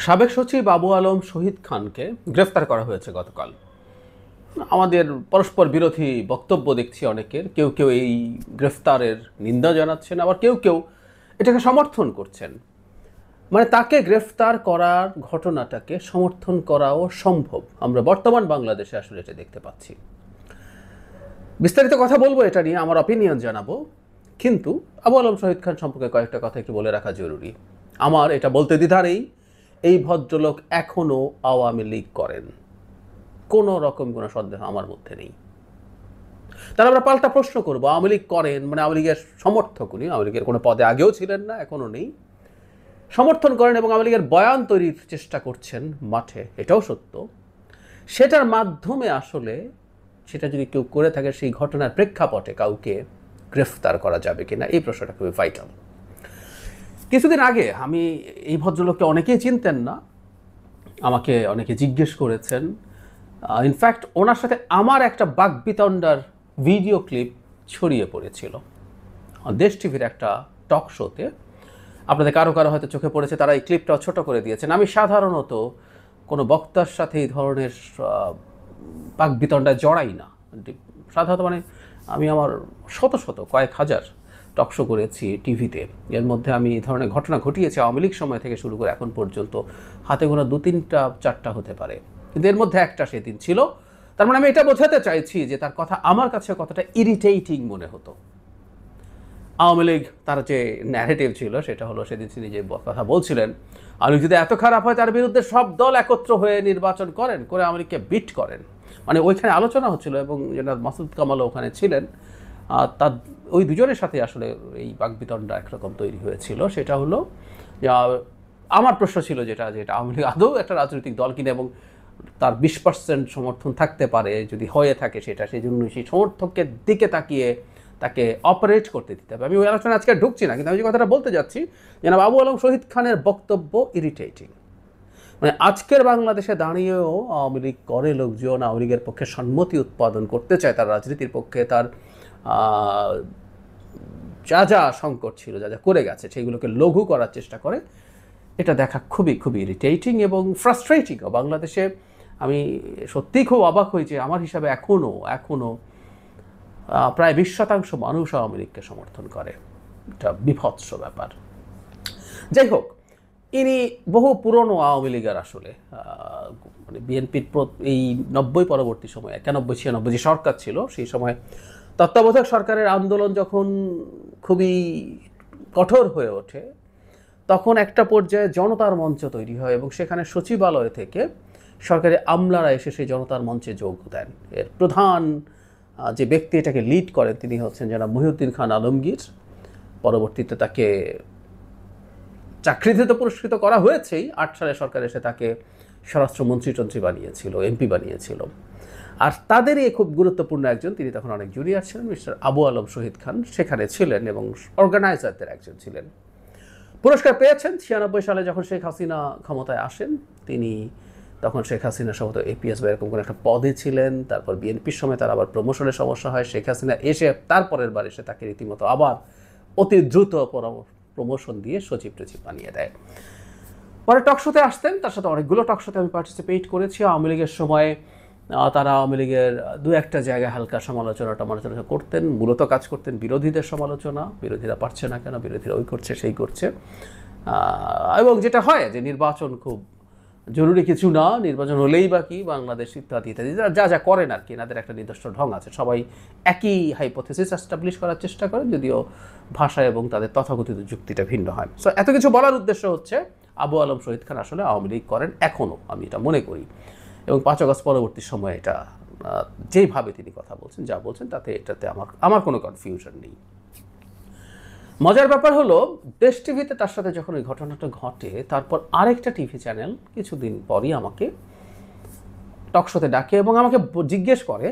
সাবেক সচিব আবু আলম শহীদ খানকে গ্রেফতার করা হয়েছে গতকাল। আমাদের পরস্পর বিরোধী বক্তব্য দেখছি অনেকের। কেউ কেউ এই গ্রেফতারের নিন্দা জানাচ্ছেন, আবার কেউ কেউ এটাকে সমর্থন করছেন। মানে তাকে গ্রেফতার করার ঘটনাটাকে সমর্থন করাও সম্ভব। আমরা বর্তমান বাংলাদেশে আসলে এটা দেখতে পাচ্ছি। বিস্তারিত কথা বলবো, এটা নিয়ে আমার অপিনিয়ন জানাবো, কিন্তু আবু আলম শহীদ খান সম্পর্কে কয়েকটা কথা একটু বলে রাখা জরুরি। আমার এটা বলতে দ্বিধা নেই, এই ভদ্রলোক এখনও আওয়ামী লীগ করেন, কোনো রকম কোনো সন্দেহ আমার মধ্যে নেই। তাহলে আমরা পাল্টা প্রশ্ন করবো, আওয়ামী লীগ করেন মানে আওয়ামী লীগের সমর্থক উনি, আওয়ামী লীগের কোনো পদে আগেও ছিলেন না, এখনও নেই, সমর্থন করেন এবং আওয়ামী লীগের বয়ান তৈরির চেষ্টা করছেন মাঠে, এটাও সত্য। সেটার মাধ্যমে আসলে সেটা যদি কেউ করে থাকে, সেই ঘটনার প্রেক্ষাপটে কাউকে গ্রেফতার করা যাবে কিনা, এই প্রশ্নটা খুবই ভাইটাল। কিছুদিন আগে আমি এই ভদ্রলোককে অনেকেই চিনতেন না, আমাকে অনেকে জিজ্ঞেস করেছেন। ইনফ্যাক্ট ওনার সাথে আমার একটা বাকবিতণ্ডার ভিডিও ক্লিপ ছড়িয়ে পড়েছিল দেশ টিভির একটা টক শোতে। আপনাদের কারো কারো হয়তো চোখে পড়েছে, তারা এই ক্লিপটাও ছোট করে দিয়েছেন। আমি সাধারণত কোনো বক্তার সাথে এই ধরনের বাকবিতণ্ডায় জড়াই না সাধারণত। মানে আমি আমার শত শত কয়েক হাজার টক শো করেছি টিভিতে, এর মধ্যে আমি এই ধরনের ঘটনা ঘটিয়েছি আওয়ামী লীগ সময় থেকে শুরু করে এখন পর্যন্ত হাতে গোনা 2-3টা 4টা হতে পারে, কিন্তু এর মধ্যে একটা সেদিন ছিল। তার মানে আমি এটা বোঝাতে চাইছি যে তার কথা আমার কাছে কতটা ইরিটেটিং মনে হতো। আওয়ামী লীগ তার যে ন্যারেটিভ ছিল সেটা হলো, সেদিন তিনি যে কথা বলছিলেন, আওয়ামী লীগ যদি এত খারাপ হয় তার বিরুদ্ধে সব দল একত্র হয়ে নির্বাচন করেন, করে আওয়ামী লীগকে বিট করেন। মানে ওইখানে আলোচনা হচ্ছিল এবং জনাব মাসুদ কামালও ওখানে ছিলেন। তার ওই দুজনের সাথে আসলে এই বাকবিতণ্ডা একরকম তৈরি হয়েছিল। সেটা হলো আমার প্রশ্ন ছিল যেটা আওয়ামী লীগ আদৌ একটা রাজনৈতিক দল কিনা, এবং তার 20% সমর্থন থাকতে পারে, যদি হয়ে থাকে সেটা, সেই জন্য সেই সমর্থকের দিকে তাকিয়ে তাকে অপারেট করতে দিতে হবে। আমি ওই আলোচনা আজকে ঢুকছি না, কিন্তু আমি যে কথাটা বলতে যাচ্ছি, জনাব আবু আলম শহীদ খানের বক্তব্য ইরিটেটিং। মানে আজকের বাংলাদেশে দাঁড়িয়েও আওয়ামী লীগ করে লোকজন আওয়ামী লীগের পক্ষে সম্মতি উৎপাদন করতে চায়, তার রাজনীতির পক্ষে তার যা যা সংকট ছিল, যা যা করে গেছে, সেগুলোকে লঘু করার চেষ্টা করে। এটা দেখা খুবই খুবই ইরিটেটিং এবং ফ্রাস্ট্রেটিংও। বাংলাদেশে আমি সত্যিই খুব অবাক হই যে আমার হিসাবে এখনও প্রায় 20% মানুষ আওয়ামী লীগকে সমর্থন করে। এটা বিভৎস ব্যাপার। যাই হোক, ইনি বহু পুরনো আওয়ামী লীগের আসলে, মানে বিএনপির এই 90 পরবর্তী সময় 91-96 যে সরকার ছিল, সেই সময় তত্ত্বাবধায়ক সরকারের আন্দোলন যখন খুবই কঠোর হয়ে ওঠে, তখন একটা পর্যায়ে জনতার মঞ্চ তৈরি হয় এবং সেখানে সচিবালয় থেকে সরকারি আমলারা এসে সেই জনতার মঞ্চে যোগ দেন। এর প্রধান যে ব্যক্তি এটাকে লিড করেন তিনি হচ্ছেন জনাব মহিউদ্দিন খান আলমগীর। পরবর্তীতে তাকে চাকরিতে তো পুরস্কৃত করা হয়েছেই, 8 সালে সরকার এসে তাকে স্বরাষ্ট্রমন্ত্রী বানিয়েছিল, এমপি বানিয়েছিল। আর তাদেরই খুব গুরুত্বপূর্ণ একজন, তিনি তখন অনেক জুনিয়র ছিলেন, মিস্টার আবু আলম শহীদ খান সেখানে ছিলেন এবং অর্গানাইজারদের একজন ছিলেন। পুরস্কার পেয়েছেন 96 সালে যখন শেখ হাসিনা ক্ষমতায় আসেন। তিনি তখন শেখ হাসিনা সম্ভবত এপিএস বা এরকম কোনো একটা পদে ছিলেন। তারপর বিএনপির সময় তার আবার প্রমোশনের সমস্যা হয়। শেখ হাসিনা এসে তারপরের বার এসে তাকে রীতিমতো আবার অতি দ্রুত প্রমোশন দিয়ে সচিব টচিব বানিয়ে দেয়। পরে টকশোতে আসতেন, তার সাথে অনেকগুলো টকশোতে আমি পার্টিসিপেট করেছি। আওয়ামী লীগের সময় তারা আওয়ামী লীগের 2-1টা জায়গায় হালকা সমালোচনা করতেন, মূলত কাজ করতেন বিরোধীদের সমালোচনা, বিরোধীরা পারছে না কেন, বিরোধীরা ওই করছে সেই করছে। এবং যেটা হয় যে নির্বাচন খুব জরুরি কিছু না, নির্বাচন হলেই বা কি, বাংলাদেশ ইত্যাদি ইত্যাদি যা যা করেন আর কি, এনাদের একটা নির্দিষ্ট ঢং আছে। সবাই একই হাইপোথেসিস এস্টাবলিশ করার চেষ্টা করেন, যদিও ভাষা এবং তাদের তথাকথিত যুক্তিটা ভিন্ন হয়। সো এত কিছু বলার উদ্দেশ্য হচ্ছে আবু আলম শহীদ খান আসলে আওয়ামী লীগ করেন এখনও, আমি এটা মনে করি। এবং 5 আগস্ট পরবর্তী সময়ে এটা যেইভাবে তিনি কথা বলছেন, যা বলছেন, এটাতে আমার কোনো কনফিউশন নেই। মজার ব্যাপার হলো, দেশ টিভিতে তার সাথে যখন এই ঘটনাটা ঘটে, তারপর আরেকটা টিভি চ্যানেল কিছুদিন পরই আমাকে টকশোতে ডাকে এবং আমাকে জিজ্ঞেস করে,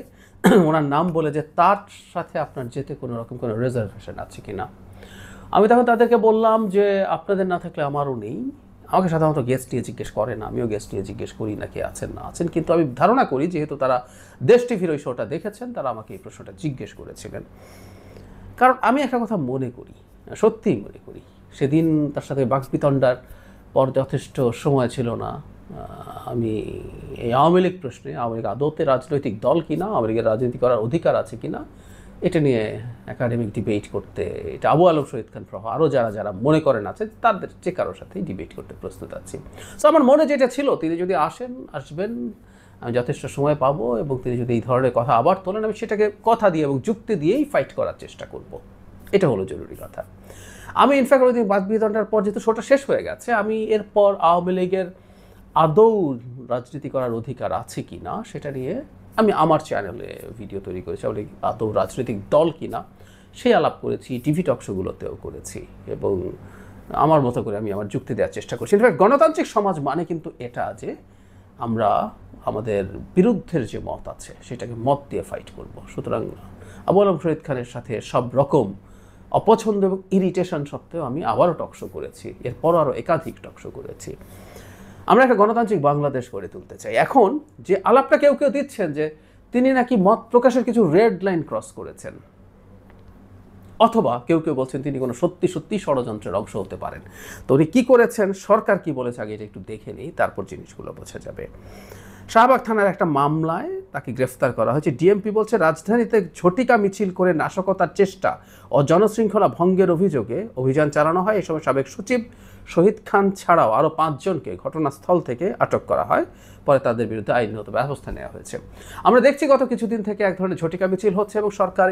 ওনার নাম বলে, যে তার সাথে আপনার যেতে কোনো রকম কোনো রিজার্ভেশন আছে কিনা। আমি তখন তাদেরকে বললাম যে আপনাদের না থাকলে আমারও নেই। আমাকে সাধারণত গেস্ট নিয়ে জিজ্ঞেস করে না, আমিও গেস্ট নিয়ে জিজ্ঞেস করি না কে আছেন না আছেন, কিন্তু আমি ধারণা করি যেহেতু তারা দেশ টিভির ওই শোটা দেখেছেন, তারা আমাকে এই প্রশ্নটা জিজ্ঞেস করেছিলেন। কারণ আমি একটা কথা মনে করি, সত্যিই মনে করি, সেদিন তার সাথে বাকবিতণ্ডার যথেষ্ট সময় ছিল না আমি এই আওয়ামী লীগ প্রশ্নে, আওয়ামী লীগ আদৌতে রাজনৈতিক দল কিনা, আওয়ামী লীগের রাজনীতি করার অধিকার আছে কিনা, এটা নিয়ে একাডেমিক ডিবেট করতে, এটা আবু আলম শহীদ খান সহ আরও যারা মনে করেন আছে তাদের যে কারোর সাথেই ডিবেট করতে প্রস্তুত আছি। সো আমার মনে যেটা ছিল, তিনি যদি আসবেন, আমি যথেষ্ট সময় পাবো, এবং তিনি যদি এই ধরনের কথা আবার তোলেন, আমি সেটাকে কথা দিয়ে এবং যুক্তি দিয়েই ফাইট করার চেষ্টা করব। এটা হলো জরুরি কথা। আমি ইনফ্যাক্ট ওই দিন বাদ বিতরণটার পর যেহেতু শোটা শেষ হয়ে গেছে, আমি এরপর আওয়ামী লীগের আদৌ রাজনীতি করার অধিকার আছে কি না সেটা নিয়ে আমি আমার চ্যানেলে ভিডিও তৈরি করেছি। আওয়ামী লীগ আদৌ রাজনৈতিক দল কিনা সেই আলাপ করেছি, টিভি টকশোগুলোতেও করেছি, এবং আমার মতো করে আমি আমার যুক্তি দেওয়ার চেষ্টা করছি। ইনফ্যাক্ট গণতান্ত্রিক সমাজ মানে কিন্তু এটা যে আমরা আমাদের বিরুদ্ধের যে মত আছে সেটাকে মত দিয়ে ফাইট করব। সুতরাং আবু আলম শহীদ খানের সাথে সব রকম অপছন্দ এবং ইরিটেশন সত্ত্বেও আমি আবারও টকশো করেছি, এরপরও আরও একাধিক টকশো করেছি। আমরা একটা গণতান্ত্রিক বাংলাদেশ গড়ে তুলতে চাই। এখন যে আলাপটা কেউ দিচ্ছেন যে তিনি নাকি মত প্রকাশের কিছু রেড লাইন ক্রস করেছেন, অথবা কেউ বলছেন তিনি কোনো সত্যি ষড়যন্ত্রের অংশ হতে পারেন। তো উনি কী করেছেন, সরকার কি বলেছে আগে এটা একটু দেখে নিই, তারপর জিনিসগুলো বোঝা যাবে। শাহবাগ থানার একটা মামলায় তাকে গ্রেফতার করা হয়েছে। ডিএমপি বলছে রাজধানীতে ঝটিকা মিছিল করে নাশকতার চেষ্টা ও জনশৃঙ্খলা ভঙ্গের অভিযোগে অভিযান চালানো হয়। এই সময় সাবেক সচিব শহীদ খান ছাড়াও আরও 5 জনকে ঘটনাস্থল থেকে আটক করা হয়, পরে তাদের বিরুদ্ধে আইনগত ব্যবস্থা নেওয়া হয়েছে। আমরা দেখছি গত কিছুদিন থেকে এক ধরনের ঝটিকা মিছিল হচ্ছে, এবং সরকার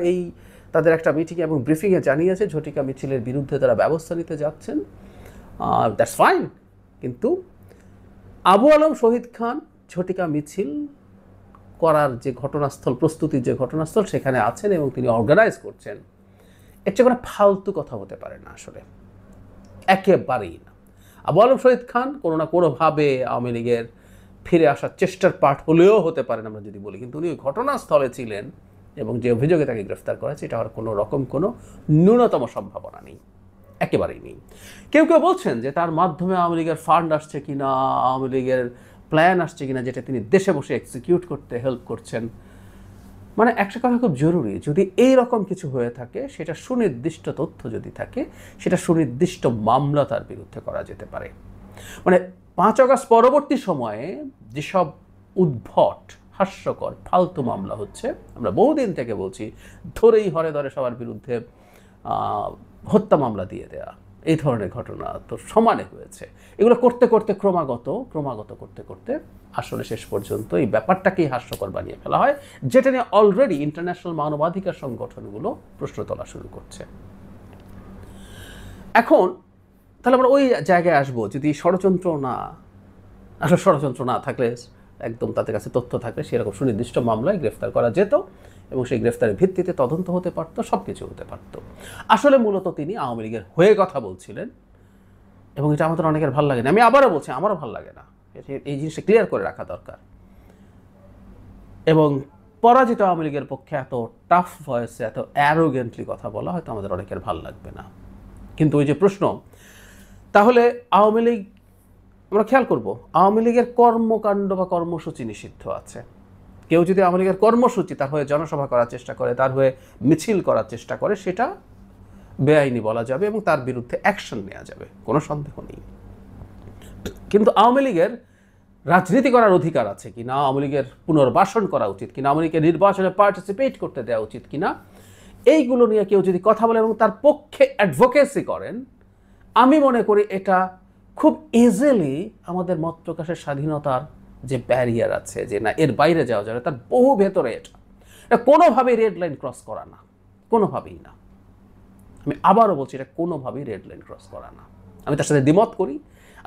তাদের একটা মিটিং এবং ব্রিফিংয়ে জানিয়েছে ঝটিকা মিছিলের বিরুদ্ধে তারা ব্যবস্থা নিতে যাচ্ছেন। দ্যাটস ফাইন, কিন্তু আবু আলম শহীদ খান ঝটিকা মিছিল করার যে ঘটনাস্থল, প্রস্তুতির যে ঘটনাস্থল সেখানে আছেন এবং তিনি অর্গানাইজ করছেন, এর চেয়ে কোনো ফালতু কথা হতে পারে না, আসলে একেবারেই না। আবু আলম শহীদ খান কোনো না কোনোভাবে আওয়ামী লীগের ফিরে আসার চেষ্টার পার্ট হলেও হতে পারেন আমরা যদি বলি, কিন্তু উনি ওই ঘটনাস্থলে ছিলেন এবং যে অভিযোগে তাকে গ্রেফতার করা হয়েছে এটা হওয়ার কোনো রকম কোনো ন্যূনতম সম্ভাবনা নেই, একেবারেই নেই। কেউ বলছেন যে তার মাধ্যমে আওয়ামী লীগের ফান্ড আসছে কিনা, আওয়ামী লীগের প্ল্যান আসছে কিনা, যেটা তিনি দেশে বসে এক্সিকিউট করতে হেল্প করছেন। মানে একটা কথা খুব জরুরি, যদি এই রকম কিছু হয়ে থাকে, সেটা সুনির্দিষ্ট তথ্য যদি থাকে, সেটা সুনির্দিষ্ট মামলা তার বিরুদ্ধে করা যেতে পারে। মানে 5 আগস্ট পরবর্তী সময়ে যেসব উদ্ভট, হাস্যকর, ফালতু মামলা হচ্ছে, আমরা বহুদিন থেকে বলছি, ধরেই হরে ধরে সবার বিরুদ্ধে হত্যা মামলা দিয়ে দেয়া, এই ধরনের ঘটনা তো সমানে হয়েছে। এগুলো করতে ক্রমাগত করতে আসলে শেষ পর্যন্ত এই ব্যাপারটাকেই হাস্যকর বানিয়ে ফেলা হয়, যেটা নিয়ে অলরেডি ইন্টারন্যাশনাল মানবাধিকার সংগঠনগুলো প্রশ্ন তোলা শুরু করছে। এখন তাহলে আমরা ওই জায়গায় আসবো, যদি ষড়যন্ত্র না থাকলে, একদম তাদের কাছে তথ্য থাকলে সেরকম সুনির্দিষ্ট মামলায় গ্রেফতার করা যেত, এবং সেই গ্রেফতারের ভিত্তিতে তদন্ত হতে পারত, সব কিছু হতে পারত। আসলে মূলত তিনি আওয়ামী লীগের হয়ে কথা বলছিলেন, এবং এটা আমাদের অনেকের ভালো লাগে না। আমি আবারও বলছি, আমারও ভালো লাগে না, এই জিনিসটা ক্লিয়ার করে রাখা দরকার। এবং পরাজিত আওয়ামী লীগের পক্ষে এত টাফ ভয়েসে, এত অ্যারোগেন্টলি কথা বলা হয়তো আমাদের অনেকের ভালো লাগবে না। কিন্তু ওই যে প্রশ্ন, তাহলে আওয়ামী লীগ, আমরা খেয়াল করব, আওয়ামী লীগের কর্মকাণ্ড বা কর্মসূচি নিষিদ্ধ আছে। কেউ যদি আওয়ামী লীগের কর্মসূচি, তার হয়ে জনসভা করার চেষ্টা করে, তার হয়ে মিছিল করার চেষ্টা করে, সেটা বেআইনি বলা যাবে এবং তার বিরুদ্ধে অ্যাকশন নেওয়া যাবে, কোনো সন্দেহ নেই। কিন্তু আওয়ামী লীগের রাজনীতি করার অধিকার আছে কিনা, আওয়ামী লীগের পুনর্বাসন করা উচিত কিনা, আওয়ামী লীগের নির্বাচনে পার্টিসিপেট করতে দেওয়া উচিত কিনা, এইগুলো নিয়ে কেউ যদি কথা বলে এবং তার পক্ষে অ্যাডভোকেসি করেন, আমি মনে করি এটা খুব ইজিলি আমাদের মত প্রকাশের স্বাধীনতার যে ব্যারিয়ার আছে, যে না এর বাইরে যাওয়া যাবে, তার বহু ভেতরে এটা কোনোভাবেই রেড লাইন ক্রস করা না, কোনোভাবেই না। আমি আবারও বলছি, এটা কোনোভাবেই রেড লাইন ক্রস করা না। আমি তার সাথে দ্বিমত করি,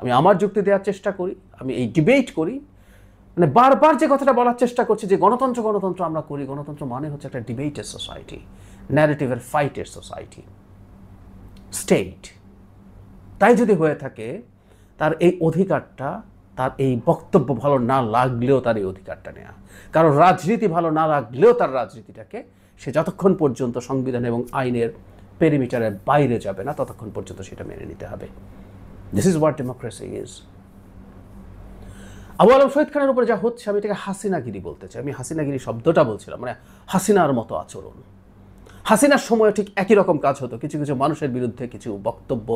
আমি আমার যুক্তি দেওয়ার চেষ্টা করি, আমি এই ডিবেট করি, মানে বারবার যে কথাটা বলার চেষ্টা করছি যে গণতন্ত্র আমরা করি, গণতন্ত্র মানে হচ্ছে একটা ডিবেটের সোসাইটি, ন্যারেটিভের ফাইটের সোসাইটি, স্টেট। তাই যদি হয়ে থাকে, তার এই অধিকারটা, তার এই বক্তব্য ভালো না লাগলেও তার এই অধিকারটা নেওয়া, কারণ রাজনীতি ভালো না লাগলেও তার রাজনীতিটাকে সে যতক্ষণ পর্যন্ত সংবিধান এবং আইনের পেরিমিটারের বাইরে যাবে না, ততক্ষণ পর্যন্ত সেটা মেনে নিতে হবে। This is what democracy is. Abu Alam Shahid খানের উপরে যা হচ্ছে, আমি এটাকে হাসিনাগিরি বলতে চাই। আমি হাসিনাগিরি শব্দটা বলছিলাম, মানে হাসিনার মতো আচরণ। হাসিনার সময় ঠিক একই রকম কাজ হতো, কিছু কিছু মানুষের বিরুদ্ধে কিছু বক্তব্য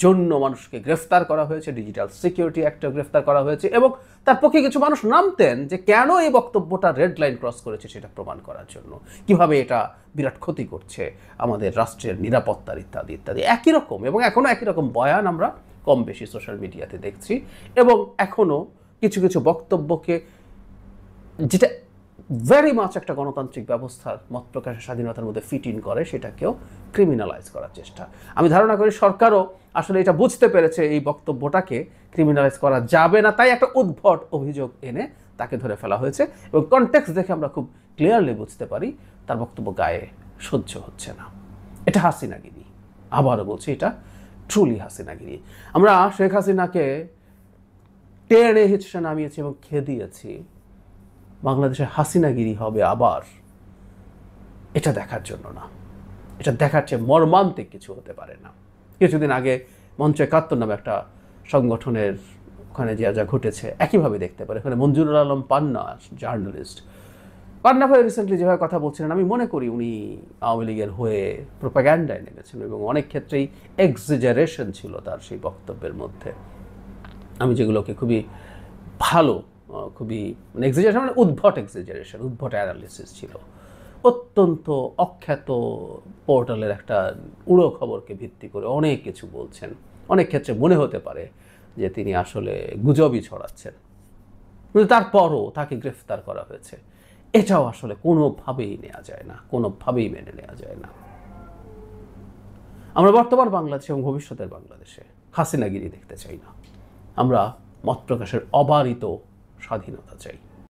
জন্য মানুষকে গ্রেফতার করা হয়েছে, ডিজিটাল সিকিউরিটি অ্যাক্টে গ্রেফতার করা হয়েছে, এবং তার পক্ষে কিছু মানুষ নামতেন যে কেন এই বক্তব্যটা রেড লাইন ক্রস করেছে সেটা প্রমাণ করার জন্য, কিভাবে এটা বিরাট ক্ষতি করছে আমাদের রাষ্ট্রের নিরাপত্তার ইত্যাদি ইত্যাদি। একই রকম এবং এখনও একই রকম বয়ান আমরা কম বেশি সোশ্যাল মিডিয়াতে দেখছি, এবং এখনও কিছু কিছু বক্তব্যকে, যেটা ভেরি মাচ একটা গণতান্ত্রিক ব্যবস্থার মত প্রকাশের স্বাধীনতার মধ্যে ফিট ইন করে, সেটাকেও ক্রিমিনালাইজ করার চেষ্টা। আমি ধারণা করি সরকারও আসলে এটা বুঝতে পেরেছে এই বক্তব্যটাকে ক্রিমিনালাইজ করা যাবে না, তাই একটা উদ্ভট অভিযোগ এনে তাকে ধরে ফেলা হয়েছে, এবং কনটেক্সট দেখে আমরা খুব ক্লিয়ারলি বুঝতে পারি তার বক্তব্য গায়ে সহ্য হচ্ছে না। এটা হাসিনাগিরি, আবারও বলছি, এটা ট্রুলি হাসিনাগিরি। আমরা শেখ হাসিনাকে টেনে হিচড়ে নামিয়েছি এবং খেদিয়েছি, বাংলাদেশে হাসিনাগিরি হবে আবার, এটা দেখার জন্য না। এটা দেখার চেয়ে মর্মান্তিক কিছু হতে পারে না। কিছুদিন আগে মঞ্চ ৭১ নামে একটা সংগঠনের ওখানে যা ঘটেছে একইভাবে দেখতে পারে। এখানে মঞ্জুরুল আলম পান্না, জার্নালিস্ট, পান্না ভাই রিসেন্টলি যেভাবে কথা বলছিলেন, আমি মনে করি উনি আওয়ামী লীগের হয়ে প্রোপাগ্যান্ডায় নেমেছেন, এবং অনেক ক্ষেত্রেই এক্সিজারেশন ছিল তার সেই বক্তব্যের মধ্যে। আমি যেগুলোকে খুবই ভালো, খুবই এক্সিজারেশন মানে উদ্ভট এক্সিজারেশন, উদ্ভট অ্যানালিসিস ছিল, অত্যন্ত অখ্যাত পোর্টালের একটা উড়ো খবরকে ভিত্তি করে অনেক কিছু বলছেন। অনেক ক্ষেত্রে মনে হতে পারে যে তিনি আসলে গুজবই ছড়াচ্ছেন, কিন্তু তারপরও তাকে গ্রেফতার করা হয়েছে। এটাও আসলে কোনোভাবেই নেওয়া যায় না, কোনোভাবেই মেনে নেওয়া যায় না। আমরা বর্তমান বাংলাদেশে এবং ভবিষ্যতের বাংলাদেশে হাসিনাগিরি দেখতে চাই না। আমরা মত প্রকাশের অবারিত স্বাধীনতা চাই।